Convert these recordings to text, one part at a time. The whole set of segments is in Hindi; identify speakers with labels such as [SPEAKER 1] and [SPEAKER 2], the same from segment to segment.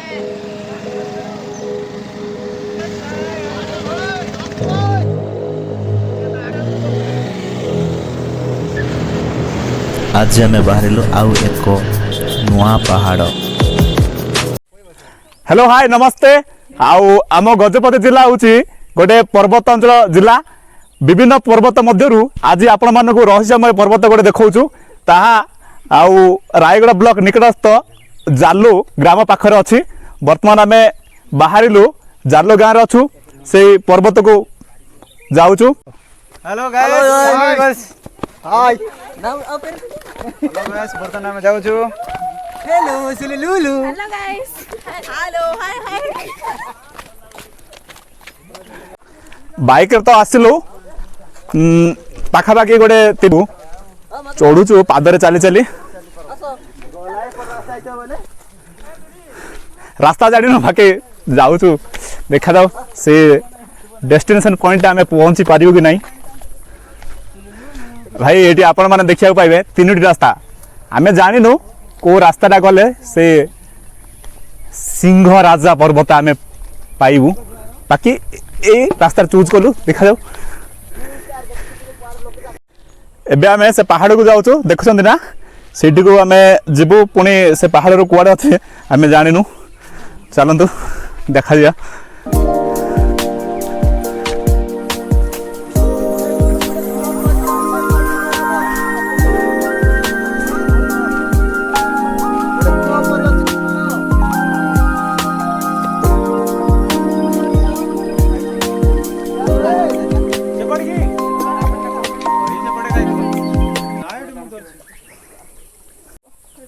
[SPEAKER 1] आज आम बाहर आउ एक नुआ पहाड़।
[SPEAKER 2] हेलो हाय नमस्ते। आम गजपति जिला हूँ गोटे पर्वत अंचल जिला। विभिन्न पर्वत मध्यरु आज आपण मानक रहस्यमय पर्वत गोटे देखाऊँ ताहा रायगढ़ ब्लॉक निकटस्थ जालू ग्राम पाखर अच्छी। बर्तमान आम बाहरिलु जालू गाँव अच्छु से पर्वत को जाऊँ।
[SPEAKER 3] हेलो गाइस हाय बर्तमान आम जाऊँ। हेलो लुलु हेलो गाइस हेलो हाय हाय।
[SPEAKER 2] बाइक तो आसिलु पाखापाखि गोटे तीबू चढ़ुचु पादरे चली चली रास्ता जानी बाकी जाऊँ देखा जाऊ से डेस्टिनेशन पॉइंट आम पहुँची पारू कि नहीं। भाई ये आपण मैंने देखा पाइबे तीनोटी रास्ता आम जानिनु को रास्ताटा गले से सिंह राजा पर्वत आम पाइबू। बाकी ए रास्ता चूज कलु देखा जाऊ। एबे आमे से पहाड़ को जाऊँ देखुं ना सीटी को आम जीवु पुणी से पहाड़ कुआड़े अच्छे आम जानिनु। चलतु देखा जा।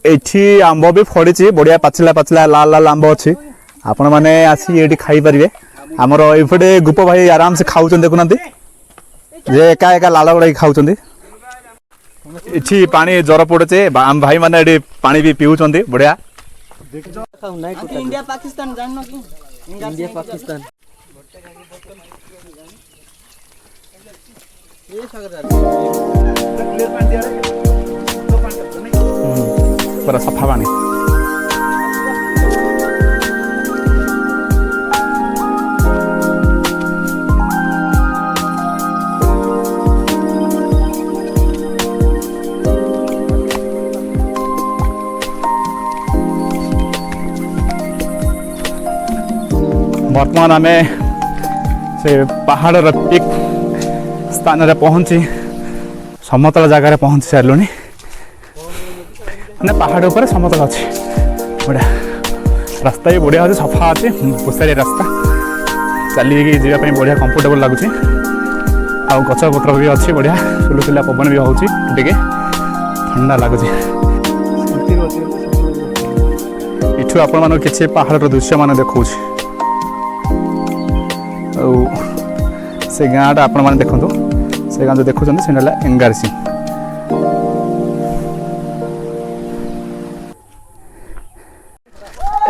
[SPEAKER 2] एठी आंब भी फड़ी बढ़िया पाचिला पाचिला लाल लाल आंब अच्छी आपण मैंने आसी ये खाई पारे। आमर ये गुप भाई आराम से खाऊ देखुना जे एका एका लाल गुड़ा खाऊ। इठी पानी जर पड़े आम भाई मैंने पानी भी पीऊँ बढ़िया।
[SPEAKER 3] इंडिया पाकिस्तान जाननो कि इंडिया पाकिस्तान ये क्लियर पानी दिया रे तो पानी नहीं
[SPEAKER 2] पूरा सफा पानी। वर्तमान आम से पहाड़ पिक स्थान रे पहुंची समतल जगार पहुंची सारू। मैंने पहाड़ ऊपर समतल अच्छी बढ़िया रास्ता भी बढ़िया अच्छे सफा अच्छे पुसारिया रास्ता चलिए जावाई बढ़िया कंफर्टेबल लगुच। गच पत्र भी अच्छी बढ़िया सुलुसुलिया पवन भी होची टिके ठंडा लगुच। इठू आपण मानक किसी पहाड़ दृश्य मान देखा से गाँटा आपण मैंने देखु से गाँ जो देखुं से एंगारसी।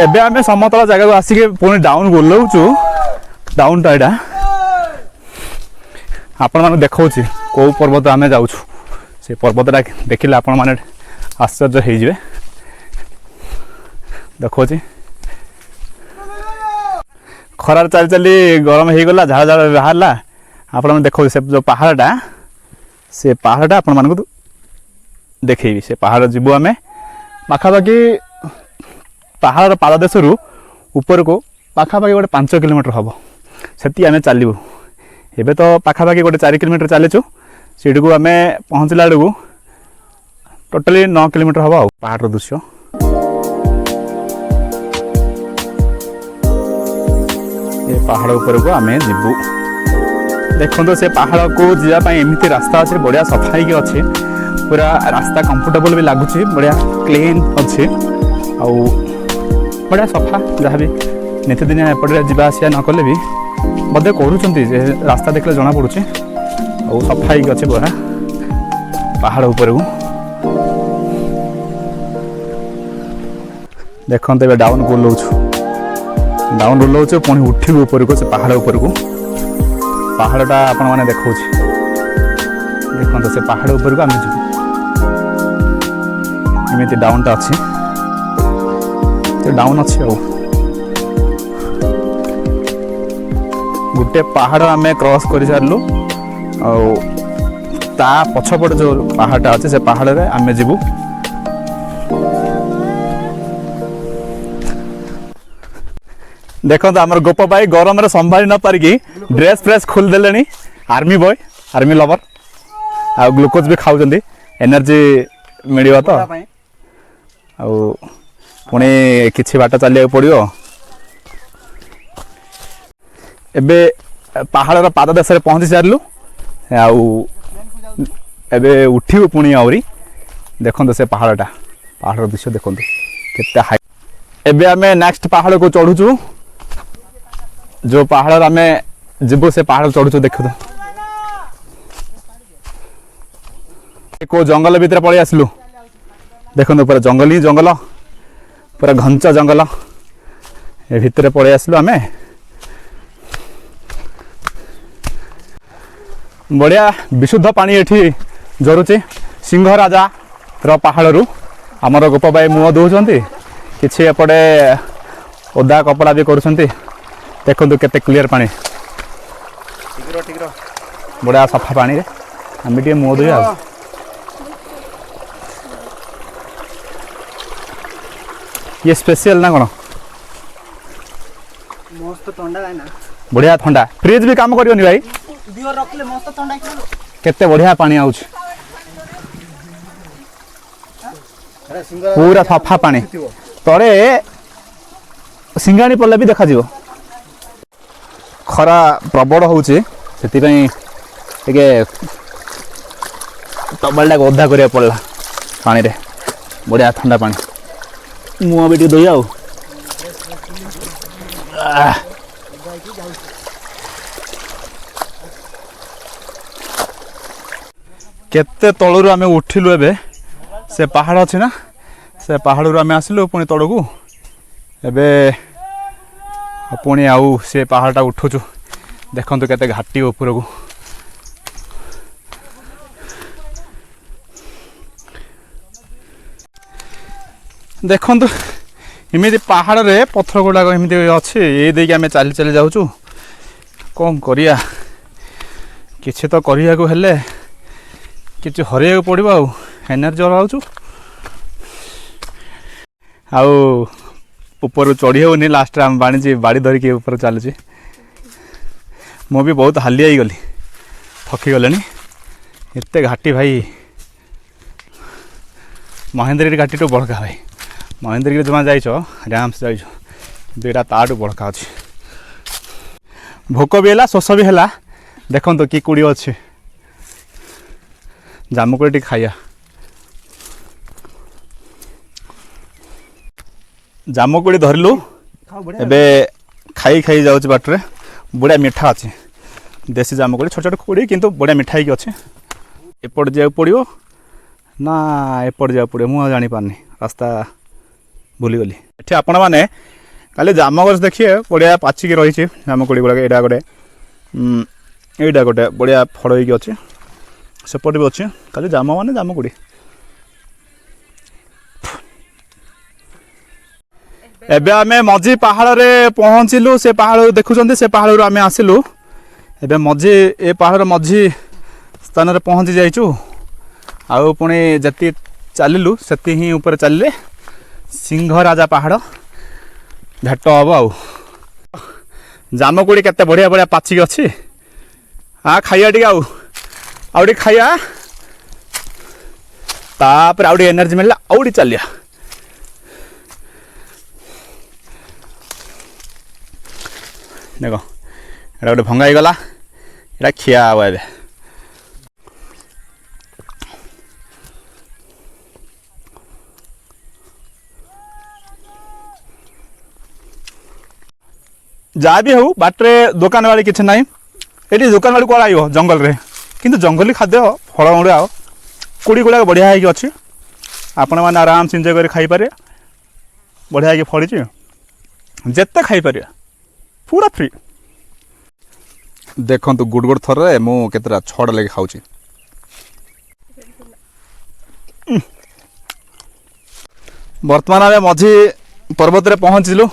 [SPEAKER 2] एबे आमे समतल जगह को आसिक पुणी डाउन गोलाऊँ डाउनटा यहाँ आपण मैंने देखा कौ पर्वत आम जाऊँ से पर्वतटा देखिले आपण मैंने आश्चर्य हो देखा खरार चली चली गरम हो गला झाड़ झाड़ बाहर आपण मैंने देखो से जो पहाड़टा से पहाड़टा आपण मान देखेबी से पहाड़ जीवु आम पाखापाखि पहाड़ पाददेश रु ऊपर को पाखापाखि गोटे 5 किलोमीटर हम से आम चलू। एबे तो पाखापाखि गोटे 4 किलोमीटर चलीचु सीटी को आम पहुँचला बेलू टोटाली 9 किलोमीटर हम पहाड़ दृश्य। ये पहाड़ ऊपर को आम जीवु देखो से पहाड़ को जावाई एमती रास्ता अच्छे बढ़िया सफाई की अच्छे पूरा रास्ता कंफर्टेबल भी लगुच बढ़िया क्लीन अच्छे बढ़िया सफा जहाँ भी नीतिदिन एपटे जावास न कले भी बोधे कर रास्ता देखले जना पड़ू सफाई अच्छे पूरा पहाड़ ऊपर को देखते डाउन बुलाऊँ पुणी उठू ऊपर को से पहाड़ ऊपर को पहाड़टा आपण मैंने देखा देखते से पहाड़ ऊपर को आम जीव एमती डाउनटा अच्छी डाउन अच्छी गोटे पहाड़ आम क्रॉस कर सारू ता पछपट जो पहाड़टा अच्छे से पहाड़ रे आम जीवु देखो आमर गोप भाई गरम संभाली न पारिकी ड्रेस फ्रेस खोल देले आर्मी बॉय आर्मी लवर आ ग्लूकोज भी खाऊ एनर्जी मिल तो पुणी किछि बाट चलिया पड़ो एबे पहाड़ पाद देश पहुँची सारू एबे उठू पुणी आहरी देखो से पहाड़टा पहाड़ दृश्य देखो केते हाई एबे आमे नेक्स्ट पहाड़ को चढ़ुचु जो पहाड़ आमे जीवु से पहाड़ चढ़ुचु देखो को जंगल भीतर पलि आसलु देखो पूरा जंगल ही जंगल पूरा घंच जंगल ए भितर पलि आसलु आमे बढ़िया विशुद्ध पानी एठी झरुचे सिंह राजा रो पहाड़ रु आमर गोप भाई मुह दौरान किसी एपटे ओदा कपड़ा भी करुँच देखो केते क्लीयर पानी बढ़िया सफा पानी रे आम टे मुह दे ये स्पेशल ना कौन
[SPEAKER 3] मस्त ठंडा है ना
[SPEAKER 2] बढ़िया ठंडा फ्रिज भी काम करियोनी भाई
[SPEAKER 3] दियो रखले मस्त ठंडा
[SPEAKER 2] केते बढ़िया पानी आउछ पूरा सफा पानी तले सिंगाणी पड़े भी देखा जीव खरा प्रबल होउची सेति टबल टाक ओधा करिया पड़ला पानी रे बढ़िया ठंडा पानी मुआ भी दई आउ केते तलू आम उठिलु एबे से पहाड़ अच्छी ना से पहाड़ आम आसलु पुणी तड़कू एबे पुणी आउ से पहाड़टा उठुचु देखो केते घाटी ऊपर को देखो इमिति पहाड़ रे पत्थर गुड़ाक एमती अच्छे ये देखिए आम चली चली जाऊँ कौन करिया किछि तो करिया को हेले किछि हरिया पड़ो आउ एनर्जी हराऊँ आउ ऊपर चढ़ी होनी लास्ट आम बाणी बाड़ी धरिकी ऊपर चलुची मु भी बहुत हालिया गली थकी गले एते घाटी भाई महेंद्रगिरी घाटी टू बड़का भाई महेंद्रगिरी जमा जाइछ आराम से जाइछ दुईटा ताटू बड़का अच्छे भोक भी है शोष भी है देखो तो कि कुड़ी अच्छे जामुकोड़ी टी खाइया जामुकोड़ी धरलु एबे खाई खाई जाऊँ बाटरे बढ़िया मिठा अच्छे देसी जामुकोड़ी छोट छोट कोड़ी किंतु बढ़िया मिठा ही अच्छे एपट जा पड़ो ना एपट जा पड़ो मुझे जानी पारनी रास्ता भूलीगली एठी आपण मैंने खाली जाम गछ देखिए बढ़िया पाचिकी रही जामुकोड़ी गुड़ाक यहाँ गोटे यहाँ गोटे बढ़िया फल होगी अच्छे सेपट भी अच्छे खाली जाम मान जामुकोड़ी एबे आमे मझी पहाड़ रे पहुँचलु से पहाड़ देखुं से पहाड़ आमे आसिलु एबे मझी ए पहाड़ मझी स्थान रे पहुँची जाइचु आउ पुणी जति चलिलु सेति ही ऊपर चलिले सिंह राजा पहाड़ भेट हम आउ जामुकोड़ी केते बढ़िया बढ़िया पाचिकी अच्छी हाँ खाइया टी आउ खाइया तापर आउ एनर्जी मिलला आउ चलिया देख एटा गोटे भंगा गला एटा खिया हम ए जहाँ भी हूँ बाटे दुकान वाली किसी ना ये दुकान वाली कौन आयो जंगल रे किंतु जंगली खाद्य फल मुड़ा कुड़ी गुड़ाक बढ़िया है अच्छी आपण मैंने आराम से एंजॉय कर खाई पारे बढ़िया है फड़ी जिते खाई पारे पूरा फ्री देखो गुड़ गुड़ थर मुझे छड़ा लगे खाऊँ बर्तमान आम मझी पर्वत रे पहुँचलु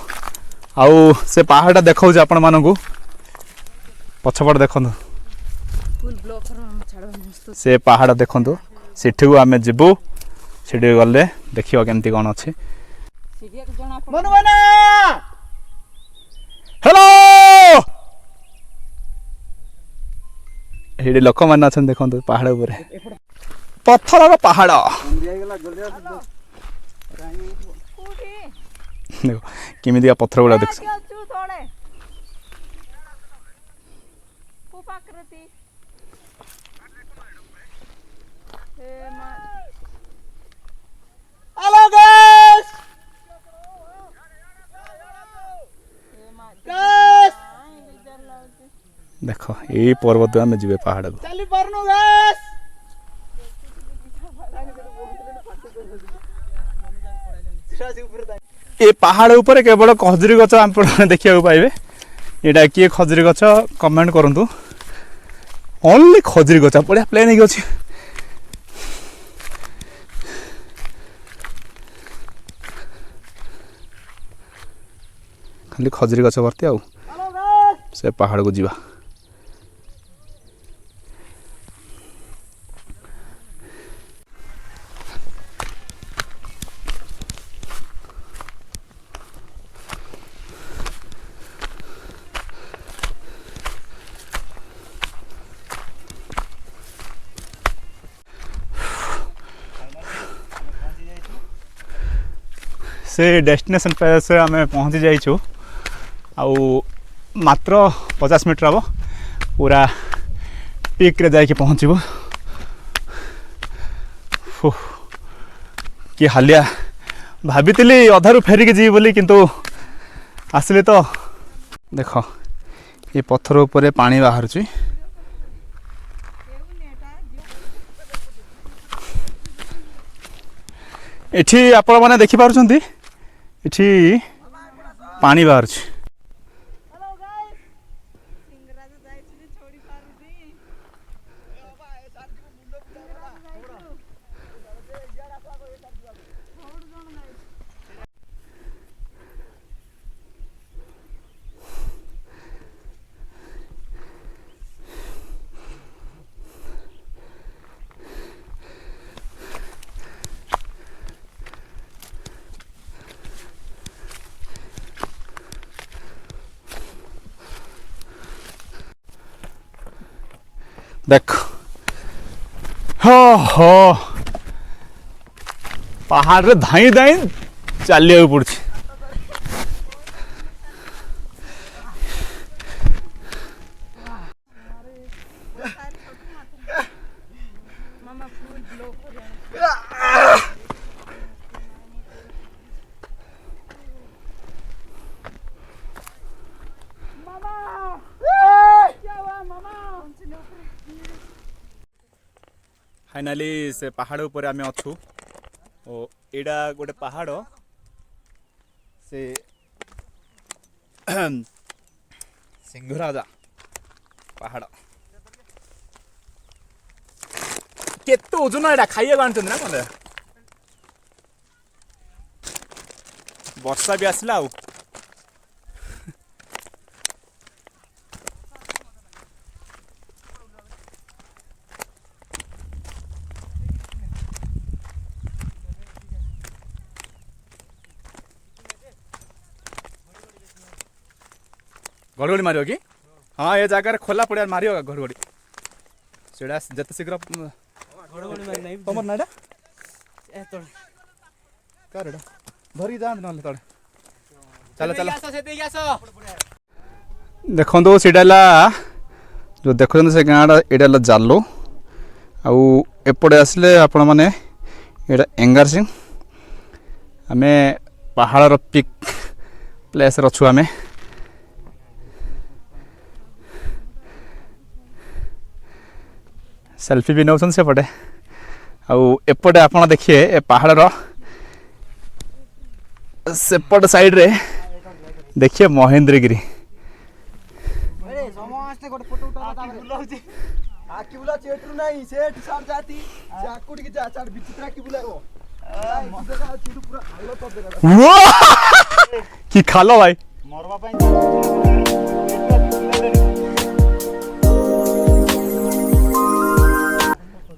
[SPEAKER 2] आउ से पहाड़टा देखा आपण मानू पछपट देखंतु
[SPEAKER 3] फुल ब्लॉक हम छाड़ मस्त
[SPEAKER 2] से पहाड़ देखंतु सेठी आमे जिबु सेठी गले देखियो केमती कोन अछि
[SPEAKER 3] सीढ़िया के जना पड़
[SPEAKER 2] मनु बना हेलो हेडी लोक मान अछन देखंतु पहाड़ ऊपर पत्थर पहाड़ देखो केमिदिया पत्थर गुड़ा देख
[SPEAKER 3] हेलो गाइस
[SPEAKER 2] देखो यही पर्वत में जीवे पहाड़ को
[SPEAKER 3] चली परनु गाइस
[SPEAKER 2] ये पहाड़ ऊपर केवल खजुरी गछ आपण देखिया पाइबे एटा किए खजुरी गछ कमेंट करंतु ओनली खजुरी गछ पड़िया प्लेन ही अछि खाली खजुरी गछ भर्ती आउ से पहाड़ को जीवा से डेस्टिनेशन पे से आम पहुँची जाइछु आउ मात्र 50 मिनट हम पूरा पीक रे जाके पहुँचबू कि हालिया भाभी अधारू फेरिक जी बोली किंतु आसले तो देख ये पत्थर ऊपर पानी बाहर एठी आपण माने देखि पारुछंती एठी पानी बाहर देख हो पहाड़ रे धाई धाई चलिया पड़ी फाइनाली से पहाड़ ऊपर आम अच्छु एडा गोटे पहाड़ से सिंहराजा पहाड़ केते ओजन एडा खाइया बांटते ना मते वर्षा भी आसला आउ घड़घड़ी मारियो कि हाँ ये जगह खोला पड़िया मारियो घड़घड़ी सेड़ा जते शीघ्र तुम ना कर धरिक जात ना तड़े चलो चलो देखो तो सीटा जो देखुन से गाँटा यहाँ जालो आउ एपटे आसले आपण मैंने यहाँ एंगार सिंह आम पहाड़ पिक प्लेस अच्छु आम सेल्फी भी नौन सेपटे आउपटे आप देखिए ए पहाड़ सेपट साइड रे देखिए महेंद्रगिरी कि खालो भाई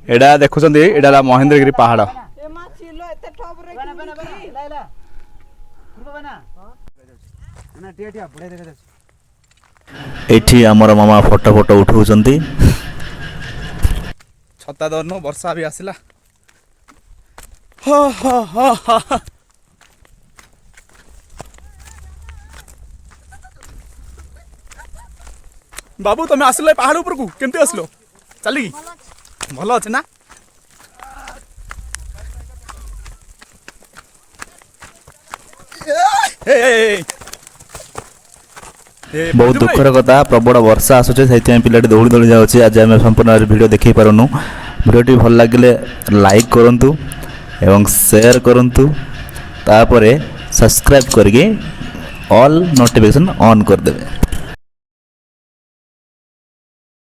[SPEAKER 2] एडा देखुछंती एडा महेंद्रगिरी पहाड़
[SPEAKER 1] एठी हमर मामा फोटो फोटो उठाउछंती।
[SPEAKER 2] छता दरनो वर्षा भी आसिला। बाबू तुम आसिल पहाड़ ऊपर को केमती आसिल चली भल अच्छे ना
[SPEAKER 1] बहुत दुखर कथा प्रबल वर्षा आसुचे से पिलाटी दौड़ी दौड़ी जाऊँगी। आज आम संपूर्ण वीडियो देखी पारुनु। वीडियोटी भल लगे लाइक करंतु एवं शेयर करंतु तापरे सब्सक्राइब करके ऑल नोटिफिकेशन ऑन कर देवे।